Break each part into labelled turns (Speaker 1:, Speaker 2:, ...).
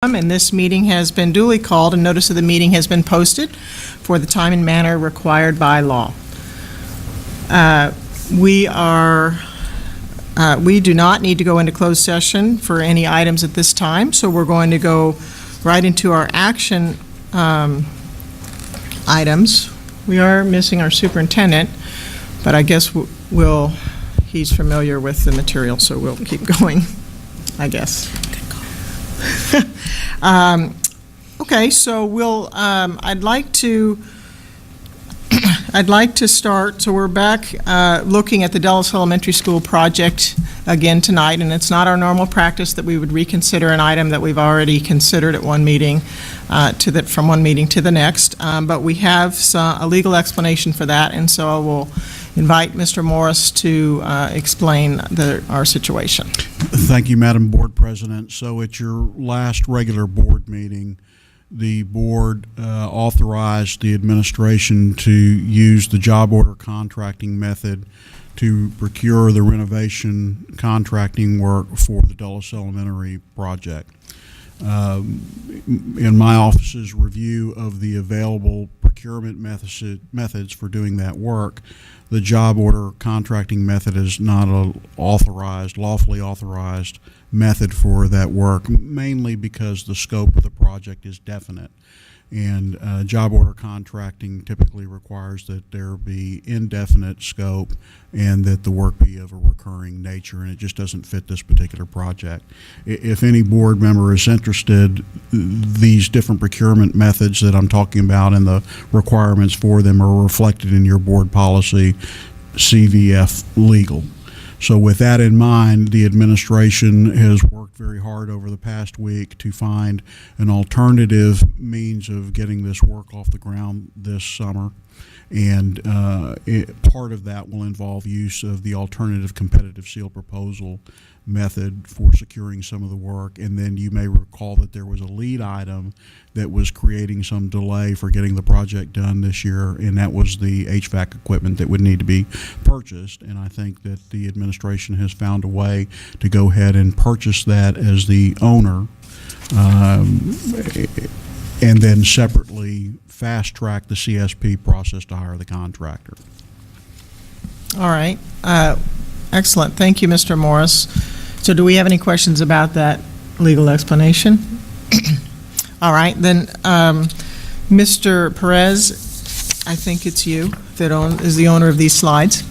Speaker 1: And this meeting has been duly called, and notice of the meeting has been posted for the time and manner required by law. We do not need to go into closed session for any items at this time, so we're going to go right into our action items. We are missing our superintendent, but I guess he's familiar with the material, so we'll keep going, I guess. Okay, so I'd like to start. So we're back looking at the Dulles Elementary School project again tonight, and it's not our normal practice that we would reconsider an item that we've already considered at one meeting from one meeting to the next. But we have a legal explanation for that, and so I will invite Mr. Morris to explain our situation.
Speaker 2: Thank you, Madam Board President. So at your last regular board meeting, the board authorized the administration to use the job order contracting method to procure the renovation contracting work for the Dulles Elementary project. In my office's review of the available procurement methods for doing that work, the job order contracting method is not a lawfully authorized method for that work, mainly because the scope of the project is definite. And job order contracting typically requires that there be indefinite scope and that the work be of a recurring nature, and it just doesn't fit this particular project. If any board member is interested, these different procurement methods that I'm talking about and the requirements for them are reflected in your board policy, CVF Legal. So with that in mind, the administration has worked very hard over the past week to find an alternative means of getting this work off the ground this summer. And part of that will involve use of the alternative competitive seal proposal method for securing some of the work. And then you may recall that there was a lead item that was creating some delay for getting the project done this year, and that was the HVAC equipment that would need to be purchased. And I think that the administration has found a way to go ahead and purchase that as the owner, and then separately fast track the CSP process to hire the contractor.
Speaker 1: All right. Excellent. Thank you, Mr. Morris. So do we have any questions about that legal explanation? All right. Then, Mr. Perez, I think it's you that is the owner of these slides.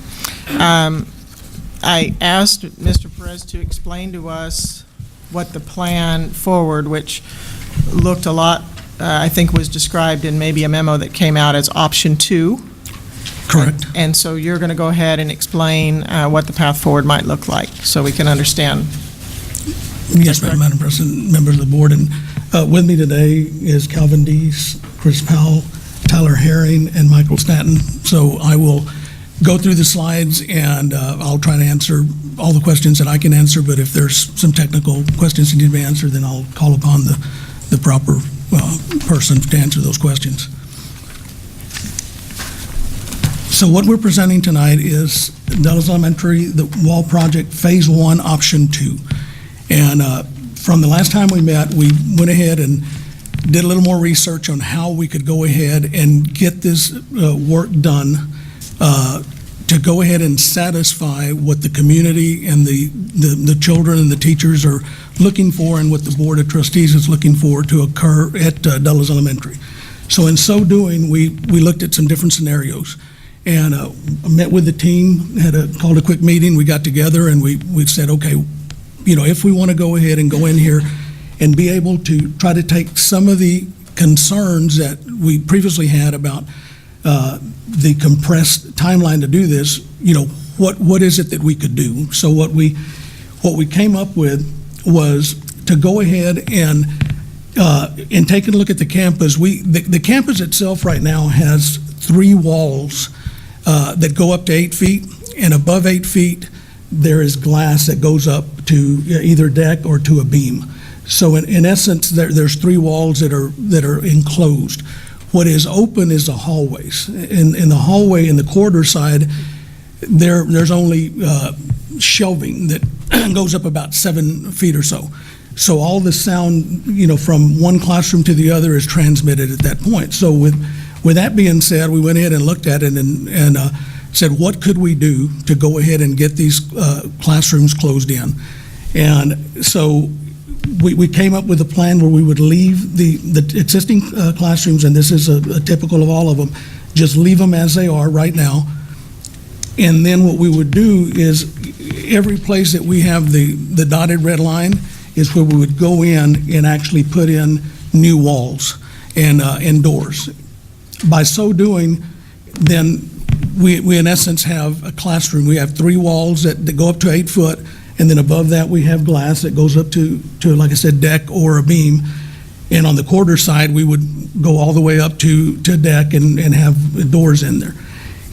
Speaker 1: I asked Mr. Perez to explain to us what the plan forward, which looked a lot, I think was described in maybe a memo that came out as option 2.
Speaker 3: Correct.
Speaker 1: And so you're going to go ahead and explain what the path forward might look like so we can understand.
Speaker 3: Yes, Madam President, members of the board. And with me today is Calvin Deese, Chris Powell, Tyler Herring, and Michael Stanton. So I will go through the slides, and I'll try to answer all the questions that I can answer, but if there's some technical questions that need to be answered, then I'll call upon the proper person to answer those questions. So what we're presenting tonight is Dulles Elementary, the wall project, phase 1, option 2. And from the last time we met, we went ahead and did a little more research on how we could go ahead and get this work done to go ahead and satisfy what the community and the children and the teachers are looking for, and what the Board of Trustees is looking for to occur at Dulles Elementary. So in so doing, we looked at some different scenarios. And met with the team, called a quick meeting. We got together and we said, okay, if we want to go ahead and go in here and be able to try to take some of the concerns that we previously had about the compressed timeline to do this, what is it that we could do? So what we came up with was to go ahead and take a look at the campus. The campus itself right now has 3 walls that go up to 8 feet, and above 8 feet there is glass that goes up to either deck or to a beam. So in essence, there's 3 walls that are enclosed. What is open is the hallways. In the hallway in the corridor side, there's only shelving that goes up about 7 feet or so. So all the sound, from one classroom to the other is transmitted at that point. So with that being said, we went ahead and looked at it and said, what could we do to go ahead and get these classrooms closed in? And so we came up with a plan where we would leave the existing classrooms, and this is a typical of all of them, just leave them as they are right now. And then what we would do is every place that we have the dotted red line is where we would go in and actually put in new walls and doors. By so doing, then we in essence have a classroom. We have 3 walls that go up to 8 foot, and then above that we have glass that goes up to like I said, deck or a beam. And on the quarter side, we would go all the way up to deck and have doors in there.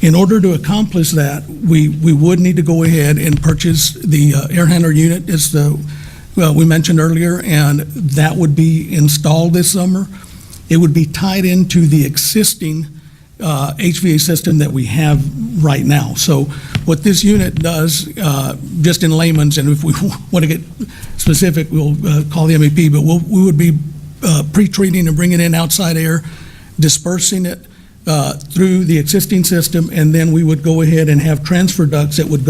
Speaker 3: In order to accomplish that, we would need to go ahead and purchase the air handler unit, as we mentioned earlier, and that would be installed this summer. It would be tied into the existing HVA system that we have right now. So what this unit does, just in layman's, and if we want to get specific, we'll call the MEP, but we would be pre-treating and bringing in outside air, dispersing it through the existing system, and then we would go ahead and have transfer ducts that would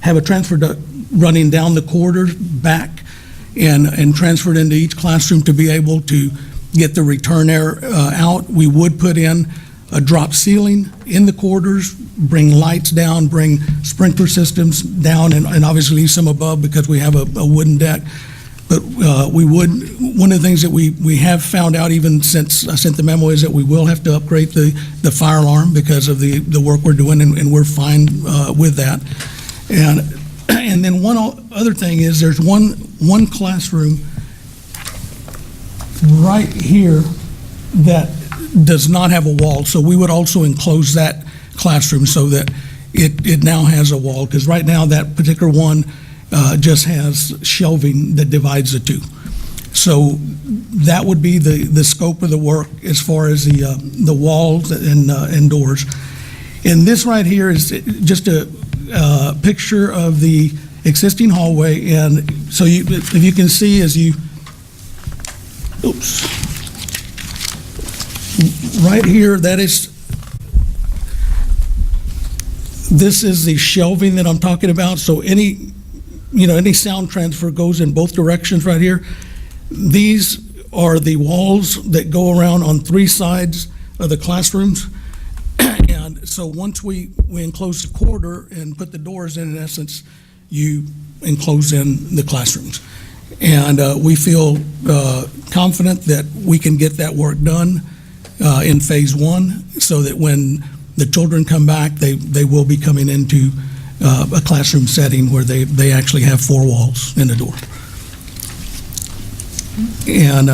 Speaker 3: have a transfer duct running down the corridors back and transferred into each classroom to be able to get the return air out. We would put in a drop ceiling in the corridors, bring lights down, bring sprinkler systems down, and obviously some above because we have a wooden deck. But one of the things that we have found out even since I sent the memo is that we will have to upgrade the fire alarm because of the work we're doing, and we're fine with that. And then one other thing is there's one classroom right here that does not have a wall, so we would also enclose that classroom so that it now has a wall, because right now that particular one just has shelving that divides the two. So that would be the scope of the work as far as the walls and doors. And this right here is just a picture of the existing hallway, and so if you can see as you, right here, this is the shelving that I'm talking about. So any sound transfer goes in both directions right here. These are the walls that go around on 3 sides of the classrooms. And so once we enclose the corridor and put the doors in essence, you enclose in the classrooms. And we feel confident that we can get that work done in phase 1, so that when the children come back, they will be coming into a classroom setting where they actually have 4 walls and a door. And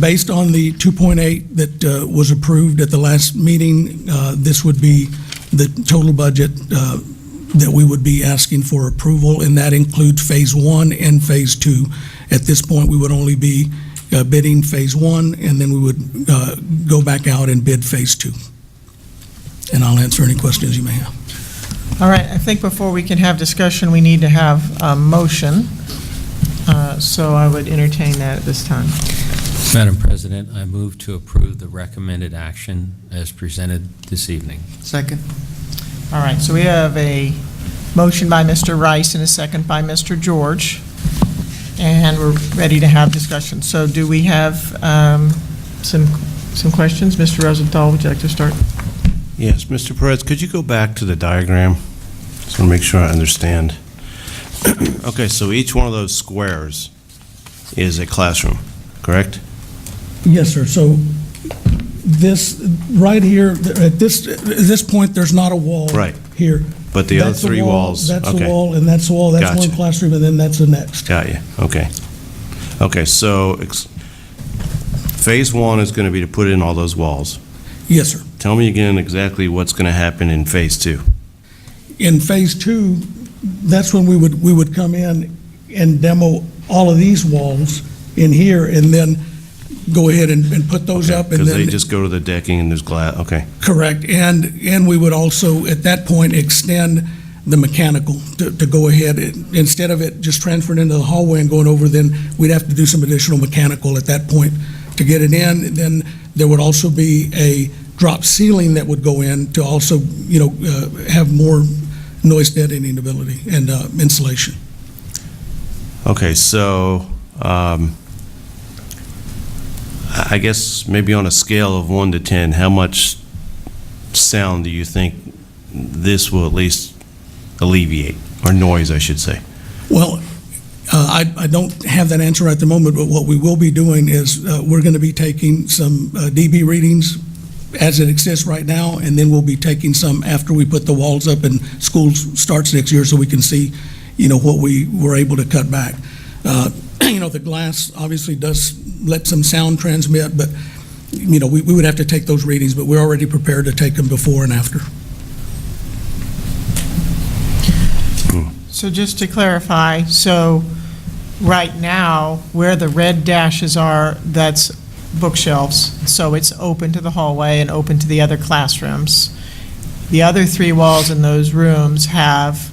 Speaker 3: based on the 2.8 that was approved at the last meeting, this would be the total budget that we would be asking for approval, and that includes phase 1 and phase 2. At this point, we would only be bidding phase 1, and then we would go back out and bid phase 2. And I'll answer any questions you may have.
Speaker 1: All right, I think before we can have discussion, we need to have a motion. So I would entertain that at this time.
Speaker 4: Madam President, I move to approve the recommended action as presented this evening.
Speaker 1: Second. All right, so we have a motion by Mr. Rice and a second by Mr. George, and we're ready to have discussion. So do we have some questions? Mr. Rosenthal, would you like to start?
Speaker 5: Yes, Mr. Perez, could you go back to the diagram? Just want to make sure I understand. Okay, so each one of those squares is a classroom, correct?
Speaker 3: Yes, sir. So this right here, at this point, there's not a wall
Speaker 5: Right.
Speaker 3: here.
Speaker 5: But the other
Speaker 3: That's a
Speaker 5: 3
Speaker 3: wall,
Speaker 5: walls,
Speaker 3: That's
Speaker 5: okay.
Speaker 3: a wall, and that's a wall. That's
Speaker 5: Gotcha.
Speaker 3: one classroom, and then that's the next.
Speaker 5: Got you, okay. Okay, so phase 1 is going to be to put in all those walls.
Speaker 3: Yes, sir.
Speaker 5: Tell me again exactly what's going to happen in phase 2.
Speaker 3: In phase 2, that's when we would come in and demo all of these walls in here, and then go ahead and put those up, and
Speaker 5: Because
Speaker 3: then
Speaker 5: they just go to the decking and there's glass, okay.
Speaker 3: correct. And we would also at that point extend the mechanical to go ahead. Instead of it just transferring into the hallway and going over, then we'd have to do some additional mechanical at that point to get it in. Then there would also be a drop ceiling that would go in to also, have more noise deadening ability and insulation.
Speaker 5: Okay, so I guess maybe on a scale of 1 to 10, how much sound do you think this will at least alleviate, or noise, I should say?
Speaker 3: Well, I don't have that answer at the moment, but what we will be doing is we're going to be taking some dB readings as it exists right now, and then we'll be taking some after we put the walls up and school starts next year, so we can see, what we were able to cut back. The glass obviously does let some sound transmit, but, we would have to take those readings, but we're already prepared to take them before and after.
Speaker 1: So just to clarify, so right now, where the red dashes are, that's bookshelves, so it's open to the hallway and open to the other classrooms. The other 3 walls in those rooms have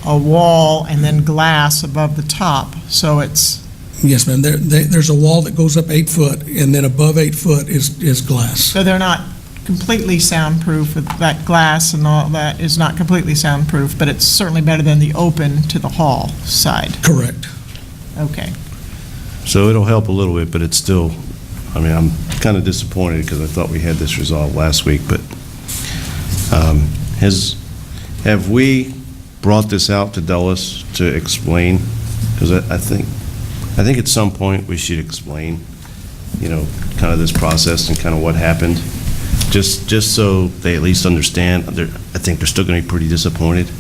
Speaker 1: a wall and then glass above the top, so it's...
Speaker 3: Yes, ma'am. There's a wall that goes up 8 foot, and then above 8 foot is glass.
Speaker 1: So they're not completely soundproof, that glass and all that is not completely soundproof, but it's certainly better than the open to the hall side.
Speaker 3: Correct.
Speaker 1: Okay.
Speaker 5: So it'll help a little bit, but it's still, I'm kind of disappointed because I thought we had this resolved last week, but have we brought this out to Dulles to explain? Because I think at some point we should explain, kind of this process and kind of what happened, just so they at least understand. I think they're still going to be pretty disappointed,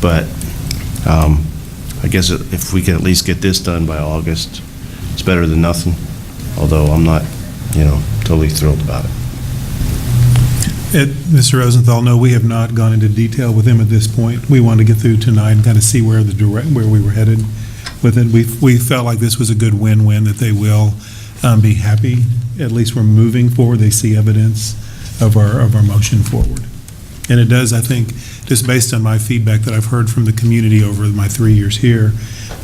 Speaker 5: but I guess if we can at least get this done by August, it's better than nothing, although I'm not, totally thrilled about it.
Speaker 6: Mr. Rosenthal, no, we have not gone into detail with him at this point. We wanted to get through tonight and kind of see where we were headed with it. We felt like this was a good win-win, that they will be happy. At least we're moving forward. They see evidence of our motion forward. And it does, I think, just based on my feedback that I've heard from the community over my 3 years here,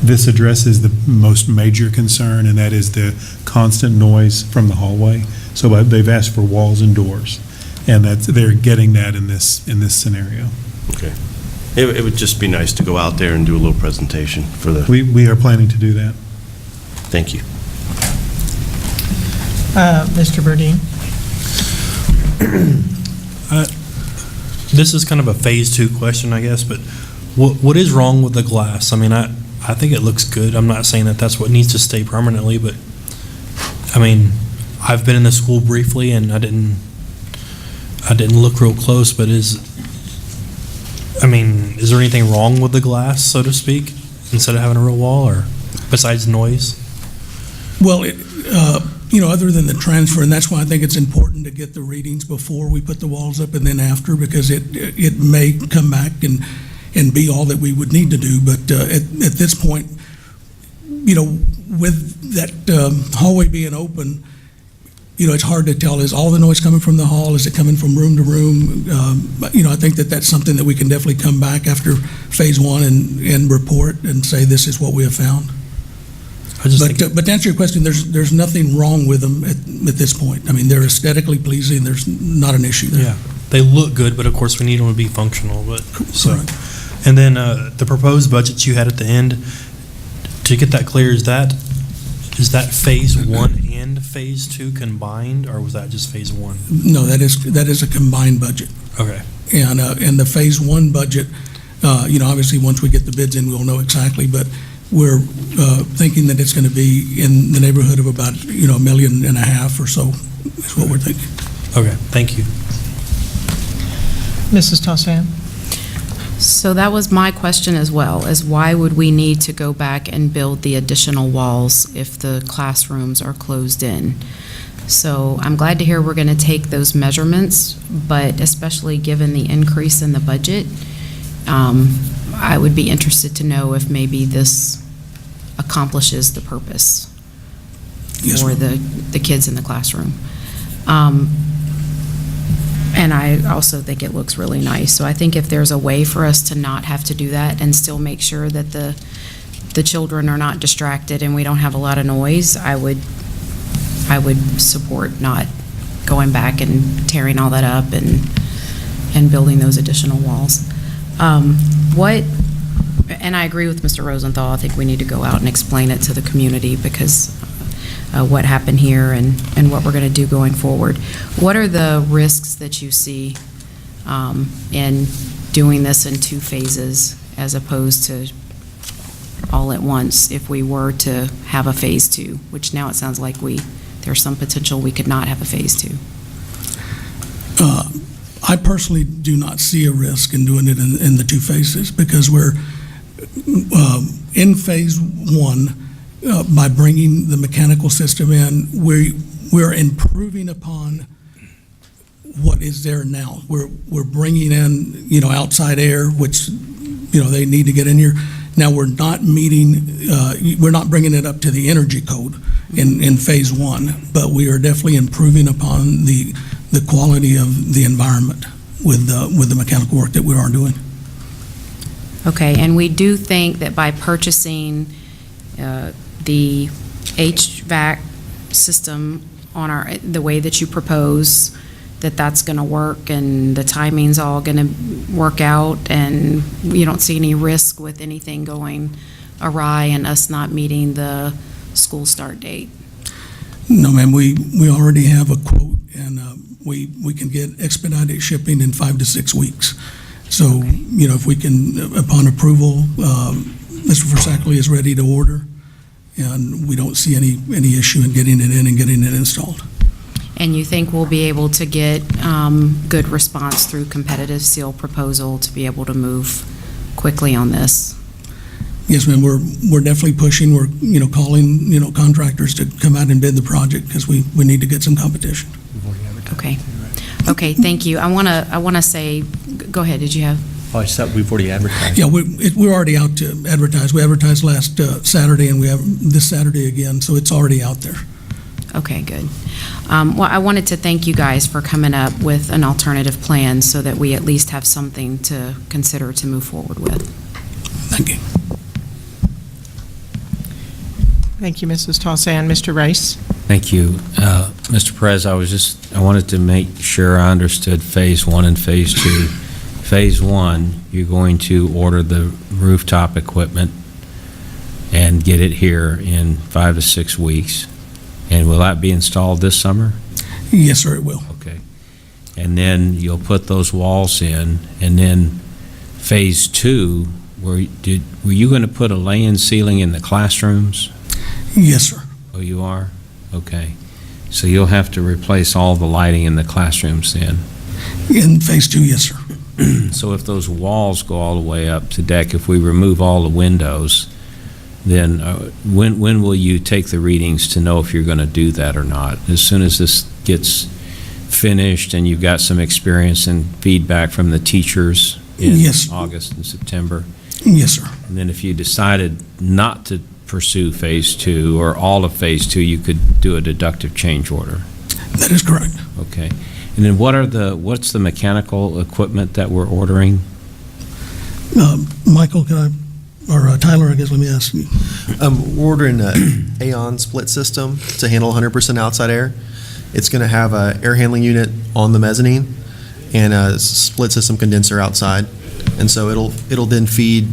Speaker 6: this addresses the most major concern, and that is the constant noise from the hallway. So they've asked for walls and doors, and they're getting that in this scenario.
Speaker 5: Okay. It would just be nice to go out there and do a little presentation for the...
Speaker 6: We are planning to do that.
Speaker 5: Thank you.
Speaker 1: Mr. Burdine?
Speaker 7: This is kind of a phase 2 question, I guess, but what is wrong with the glass? I think it looks good. I'm not saying that that's what needs to stay permanently, but I've been in the school briefly and I didn't look real close, but is there anything wrong with the glass, so to speak, instead of having a real wall, or besides noise?
Speaker 3: Well, other than the transfer, and that's why I think it's important to get the readings before we put the walls up and then after, because it may come back and be all that we would need to do. But at this point, with that hallway being open, it's hard to tell, is all the noise coming from the hall? Is it coming from room to room? I think that's something that we can definitely come back after phase 1 and report and say this is what we have found. But to answer your question, there's nothing wrong with them at this point. They're aesthetically pleasing. There's not an issue there.
Speaker 7: Yeah, they look good, but of course we need them to be functional.
Speaker 3: Correct.
Speaker 7: And then the proposed budgets you had at the end, to get that clear, is that phase 1 and phase 2 combined, or was that just phase 1?
Speaker 3: No, that is a combined budget.
Speaker 7: Okay.
Speaker 3: And the phase 1 budget, obviously once we get the bids in, we'll know exactly, but we're thinking that it's going to be in the neighborhood of about, $1.5 million or so is what we're thinking.
Speaker 7: Okay, thank you.
Speaker 1: Mrs. Tossan?
Speaker 8: So that was my question as well, is why would we need to go back and build the additional walls if the classrooms are closed in? So I'm glad to hear we're going to take those measurements, but especially given the increase in the budget, I would be interested to know if maybe this accomplishes the purpose for the kids in the classroom. And I also think it looks really nice. So I think if there's a way for us to not have to do that and still make sure that the children are not distracted and we don't have a lot of noise, I would support not going back and tearing all that up and building those additional walls. And I agree with Mr. Rosenthal, I think we need to go out and explain it to the community because what happened here and what we're going to do going forward. What are the risks that you see in doing this in 2 phases as opposed to all at once if we were to have a phase 2, which now it sounds like there's some potential we could not have a phase 2?
Speaker 3: I personally do not see a risk in doing it in the 2 phases because we're in phase 1. By bringing the mechanical system in, we're improving upon what is there now. We're bringing in, outside air, which, they need to get in here. Now, we're not bringing it up to the energy code in phase 1, but we are definitely improving upon the quality of the environment with the mechanical work that we are doing.
Speaker 8: Okay, and we do think that by purchasing the HVAC system the way that you propose, that's going to work and the timing's all going to work out and you don't see any risk with anything going awry and us not meeting the school start date?
Speaker 3: No, ma'am, we already have a quote and we can get expedited shipping in 5 to 6 weeks. So,
Speaker 8: Okay.
Speaker 3: If we can, upon approval, Mr. Versackley is ready to order, and we don't see any issue in getting it in and getting it installed.
Speaker 8: And you think we'll be able to get good response through competitive seal proposal to be able to move quickly on this?
Speaker 3: Yes, ma'am, we're definitely pushing. We're, calling, contractors to come out and bid the project because we need to get some competition.
Speaker 8: Okay. Okay, thank you. I want to say, go ahead, did you have?
Speaker 9: Oh, I just thought we've already advertised.
Speaker 3: Yeah, we're already out to advertise. We advertised last Saturday, and we have this Saturday again, so it's already out there.
Speaker 8: Okay, good. Well, I wanted to thank you guys for coming up with an alternative plan so that we at least have something to consider to move forward with.
Speaker 3: Thank you.
Speaker 1: Thank you, Mrs. Tossan. Mr. Rice?
Speaker 4: Thank you. Mr. Perez, I wanted to make sure I understood phase 1 and phase 2. Phase 1, you're going to order the rooftop equipment and get it here in 5 to 6 weeks. And will that be installed this summer?
Speaker 3: Yes, sir, it will.
Speaker 4: Okay. And then you'll put those walls in, and then phase 2, were you going to put a lay-in ceiling in the classrooms?
Speaker 3: Yes, sir.
Speaker 4: Oh, you are? Okay. So you'll have to replace all the lighting in the classrooms then?
Speaker 3: In phase 2, yes, sir.
Speaker 4: So if those walls go all the way up to deck, if we remove all the windows, then when will you take the readings to know if you're going to do that or not? As soon as this gets finished and you've got some experience and feedback from the teachers in
Speaker 3: Yes.
Speaker 4: August and September?
Speaker 3: Yes, sir.
Speaker 4: And then if you decided not to pursue phase 2 or all of phase 2, you could do a deductive change order?
Speaker 3: That is correct.
Speaker 4: Okay. And then what's the mechanical equipment that we're ordering?
Speaker 3: Michael, or Tyler, I guess, let me ask you.
Speaker 10: We're ordering an Aeon split system to handle 100% outside air. It's going to have an air handling unit on the mezzanine and a split system condenser outside. And so it'll then feed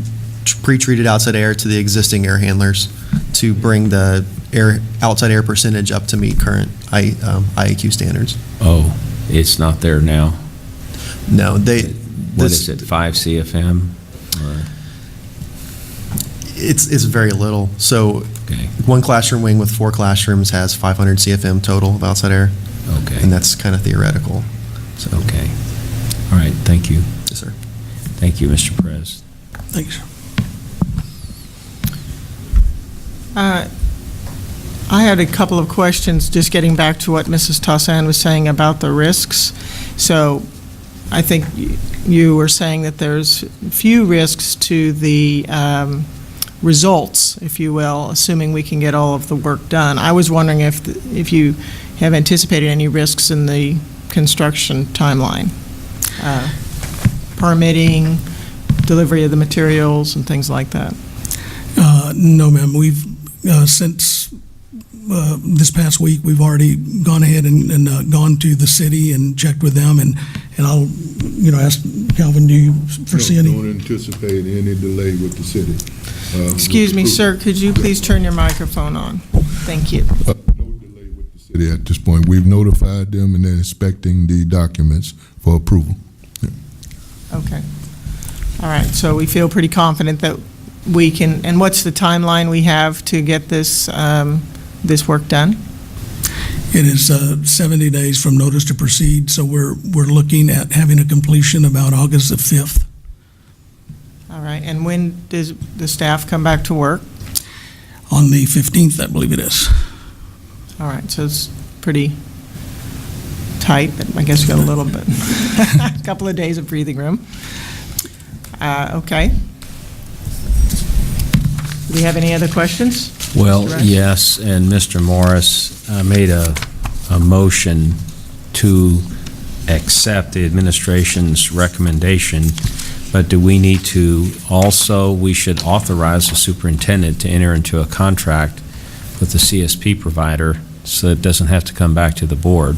Speaker 10: pre-treated outside air to the existing air handlers to bring the outside air percentage up to meet current IAQ standards.
Speaker 4: Oh, it's not there now?
Speaker 10: No,
Speaker 4: What is it, 5 CFM? Or-
Speaker 10: It's very little. So
Speaker 4: Okay,
Speaker 10: one classroom wing with 4 classrooms has 500 CFM total of outside air,
Speaker 4: okay,
Speaker 10: and that's kind of theoretical. So,
Speaker 4: okay. All right, thank you.
Speaker 10: yes, sir.
Speaker 4: Thank you, Mr. Perez.
Speaker 3: Thanks.
Speaker 1: I had a couple of questions, just getting back to what Mrs. Tossan was saying about the risks. So I think you were saying that there's few risks to the results, if you will, assuming we can get all of the work done. I was wondering if you have anticipated any risks in the construction timeline? Permitting, delivery of the materials, and things like that?
Speaker 3: No, ma'am. We've, since this past week, we've already gone ahead and gone to the city and checked with them, and I'll, ask Calvin, do you foresee any?
Speaker 9: Don't anticipate any delay with the city.
Speaker 1: Excuse me, sir, could you please turn your microphone on? Thank you.
Speaker 9: No delay with the city at this point. We've notified them, and they're inspecting the documents for approval.
Speaker 1: Okay. All right, so we feel pretty confident that we can, and what's the timeline we have to get this, this work done?
Speaker 3: It is 70 days from notice to proceed, so we're looking at having a completion about August the 5th.
Speaker 1: All right, and when does the staff come back to work?
Speaker 3: On the 15th, I believe it is.
Speaker 1: All right, so it's pretty tight, but I guess we got a little bit, a couple of days of breathing room. Okay. Do we have any other questions?
Speaker 4: Well,
Speaker 1: Mr. Rice?
Speaker 4: yes, and Mr. Morris made a motion to accept the administration's recommendation, but do we need to also, we should authorize the superintendent to enter into a contract with the CSP provider so it doesn't have to come back to the board.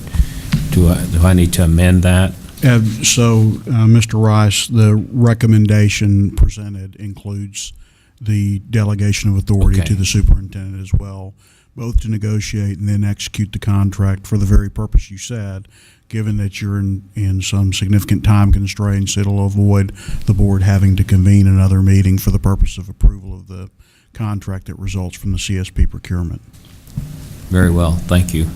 Speaker 4: Do I need to amend that?
Speaker 2: Mr. Rice, the recommendation presented includes the delegation of authority
Speaker 4: Okay.
Speaker 2: to the superintendent as well, both to negotiate and then execute the contract for the very purpose you said. Given that you're in some significant time constraints, it'll avoid the board having to convene another meeting for the purpose of approval of the contract that results from the CSP procurement.
Speaker 4: Very well, thank you.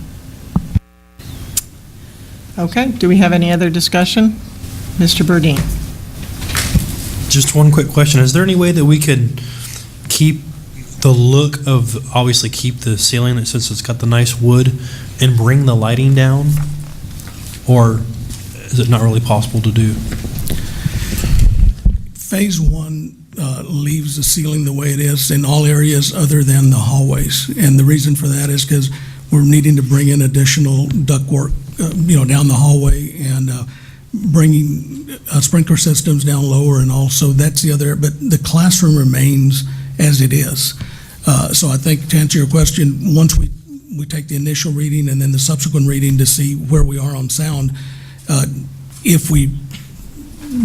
Speaker 1: Okay, do we have any other discussion? Mr. Burdine?
Speaker 7: Just one quick question. Is there any way that we could keep the look of, obviously keep the ceiling since it's got the nice wood and bring the lighting down? Or is it not really possible to do?
Speaker 3: Phase 1 leaves the ceiling the way it is in all areas other than the hallways. And the reason for that is because we're needing to bring in additional ductwork, down the hallway, and bringing sprinkler systems down lower, and also that's the other, but the classroom remains as it is. So I think to answer your question, once we take the initial reading and then the subsequent reading to see where we are on sound, if we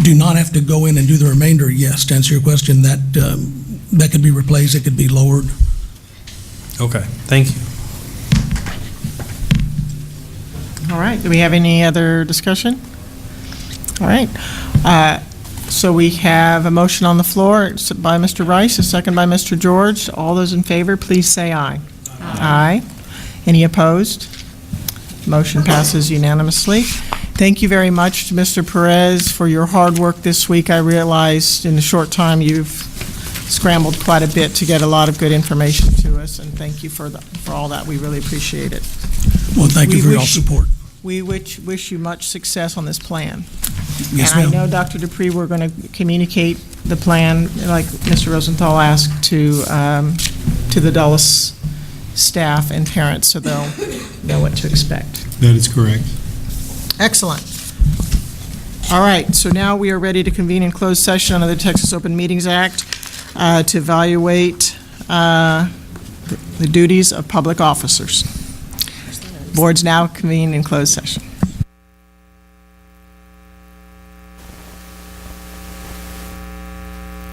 Speaker 3: do not have to go in and do the remainder, yes, to answer your question, that could be replaced, it could be lowered.
Speaker 7: Okay, thank you.
Speaker 1: All right, do we have any other discussion? All right, so we have a motion on the floor by Mr. Rice, a second by Mr. George. All those in favor, please say aye. Aye. Any opposed? Motion passes unanimously. Thank you very much to Mr. Perez for your hard work this week. I realized in a short time you've scrambled quite a bit to get a lot of good information to us, and thank you for all that. We really appreciate it.
Speaker 3: Well, thank you
Speaker 1: We
Speaker 3: for your
Speaker 1: wish-
Speaker 3: support.
Speaker 1: We wish you much success on this plan.
Speaker 3: Yes,
Speaker 1: And I
Speaker 3: ma'am.
Speaker 1: know, Dr. Dupree, we're going to communicate the plan, like Mr. Rosenthal asked, to the Dulles staff and parents, so they'll know what to expect.
Speaker 6: That is correct.
Speaker 1: Excellent. All right, so now we are ready to convene in closed session under the Texas Open Meetings Act to evaluate the duties of public officers. Board's now convened in closed session.